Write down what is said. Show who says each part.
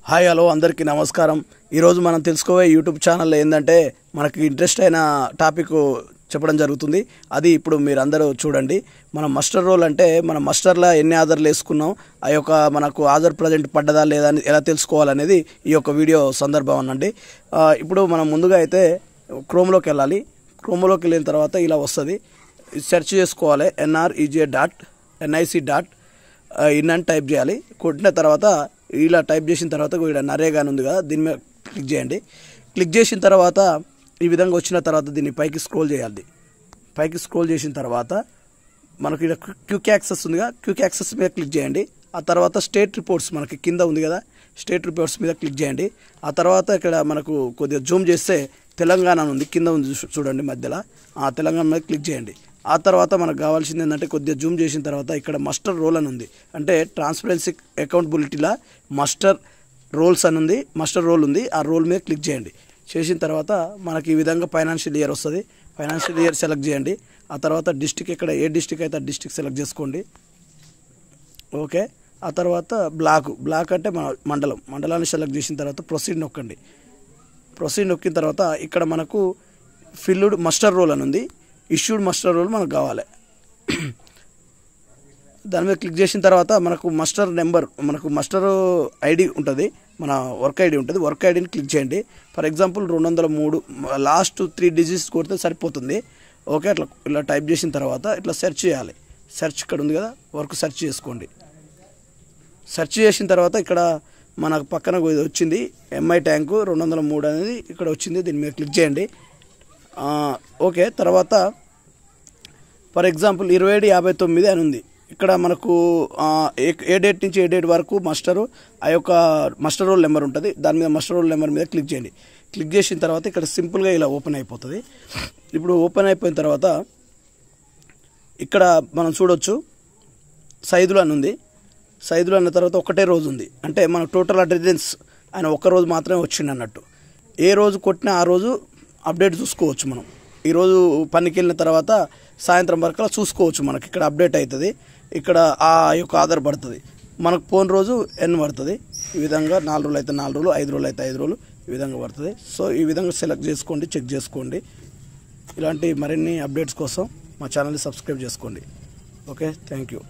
Speaker 1: Hi hello అందరికీ నమస్కారం. ఈరోజు మనం తెలుసుకోవే యూట్యూబ్ ఛానల్లో ఏంటంటే మనకి ఇంట్రెస్ట్ అయిన టాపిక్ చెప్పడం జరుగుతుంది. అది ఇప్పుడు మీరు అందరూ చూడండి. మన మస్టర్ రోల్ అంటే మన మస్టర్లో ఎన్ని ఆధార్లు వేసుకున్నాం, ఆ యొక్క మనకు ఆధార్ ప్రజెంట్ పడ్డదా లేదా అని ఎలా తెలుసుకోవాలనేది ఈ యొక్క వీడియో సందర్భం అనండి. ఇప్పుడు మనం ముందుగా అయితే క్రోమ్లోకి వెళ్ళాలి. క్రోమ్లోకి వెళ్ళిన తర్వాత ఇలా వస్తుంది, సెర్చ్ చేసుకోవాలి. NREGA.NIC.in అని టైప్ చేయాలి. కొట్టిన తర్వాత ఇలా టైప్ చేసిన తర్వాత ఇక్కడ నరేగా అని ఉంది కదా, దీని మీద క్లిక్ చేయండి. క్లిక్ చేసిన తర్వాత ఈ విధంగా వచ్చిన తర్వాత దీన్ని పైకి స్క్రోల్ చేయాలి. పైకి స్క్రోల్ చేసిన తర్వాత మనకి ఇక్కడ క్విక్ యాక్సెస్ ఉందిగా, క్విక్ యాక్సెస్ మీద క్లిక్ చేయండి. ఆ తర్వాత స్టేట్ రిపోర్ట్స్ మనకి కింద ఉంది కదా, స్టేట్ రిపోర్ట్స్ మీద క్లిక్ చేయండి. ఆ తర్వాత ఇక్కడ మనకు కొద్దిగా జూమ్ చేస్తే తెలంగాణ ఉంది, కింద ఉంది చూడండి మధ్యలో, ఆ తెలంగాణ మీద క్లిక్ చేయండి. ఆ తర్వాత మనకు కావాల్సింది ఏంటంటే కొద్దిగా జూమ్ చేసిన తర్వాత ఇక్కడ మస్టర్ రోల్ అని ఉంది, అంటే ట్రాన్స్పరెన్సీ అకౌంటబిలిటీలో మస్టర్ రోల్స్ అని ఉంది, మస్టర్ రోల్ ఉంది. ఆ రోల్ మీద క్లిక్ చేయండి. చేసిన తర్వాత మనకి ఈ విధంగా ఫైనాన్షియల్ ఇయర్ వస్తుంది. ఫైనాన్షియల్ ఇయర్ సెలెక్ట్ చేయండి. ఆ తర్వాత డిస్టిక్, ఇక్కడ ఏ డిస్టిక్ అయితే ఆ డిస్టిక్ సెలెక్ట్ చేసుకోండి. ఓకే. ఆ తర్వాత బ్లాక్ అంటే మండలాన్ని సెలెక్ట్ చేసిన తర్వాత ప్రొసీడ్ నొక్కండి. ప్రొసీడ్ నొక్కిన తర్వాత ఇక్కడ మనకు ఫిల్డ్ మస్టర్ రోల్ అని ఉంది, ఇష్యూడ్ మస్టర్ రోల్ మనకు కావాలి. దాని మీద క్లిక్ చేసిన తర్వాత మనకు మస్టర్ నెంబర్, మనకు మస్టర్ ఐడి ఉంటుంది, మన వర్క్ ఐడి ఉంటుంది. వర్క్ ఐడిని క్లిక్ చేయండి. ఫర్ ఎగ్జాంపుల్ 203 లాస్ట్ 3 డిజిట్స్ కొడితే సరిపోతుంది. ఓకే. అట్లా ఇలా టైప్ చేసిన తర్వాత ఇట్లా సెర్చ్ చేయాలి. సెర్చ్ ఇక్కడ ఉంది కదా, వర్క్ సెర్చ్ చేసుకోండి. సెర్చ్ చేసిన తర్వాత ఇక్కడ మనకు పక్కన వచ్చింది ఎంఐ ట్యాంకు 203 అనేది ఇక్కడ వచ్చింది, దీని మీద క్లిక్ చేయండి. ఓకే. తర్వాత ఫర్ ఎగ్జాంపుల్ 2759 అని ఉంది. ఇక్కడ మనకు ఏ డేట్ నుంచి ఏ డేట్ వరకు మస్టరు, ఆ యొక్క మస్టర్ రోల్ నెంబర్ ఉంటుంది, దాని మీద మస్టర్ రోల్ నెంబర్ మీద క్లిక్ చేయండి. క్లిక్ చేసిన తర్వాత ఇక్కడ సింపుల్గా ఇలా ఓపెన్ అయిపోతుంది. ఇప్పుడు ఓపెన్ అయిపోయిన తర్వాత ఇక్కడ మనం చూడొచ్చు సైదులు అని ఉంది. సైదులు అన్న తర్వాత ఒకటే రోజు ఉంది, అంటే మన టోటల్ అటెండెన్స్ ఆయన ఒక్కరోజు మాత్రమే వచ్చింది అన్నట్టు. ఏ రోజు కొట్టినా ఆ రోజు అప్డేట్ చూసుకోవచ్చు. మనం ఈరోజు పనికి వెళ్ళిన తర్వాత సాయంత్రం వరకు చూసుకోవచ్చు. మనకి ఇక్కడ అప్డేట్ అవుతుంది, ఇక్కడ ఆ యొక్క ఆధార్ పడుతుంది. మనకు పోయిన రోజు ఎన్ పడుతుంది. ఈ విధంగా 4 రోజులు అయితే 4 రోజులు, 5 రోజులు అయితే 5 రోజులు, ఈ విధంగా పడుతుంది. సో ఈ విధంగా సెలెక్ట్ చేసుకోండి, చెక్ చేసుకోండి. ఇలాంటి మరిన్ని అప్డేట్స్ కోసం మా ఛానల్ని సబ్స్క్రైబ్ చేసుకోండి. Okay, thank you.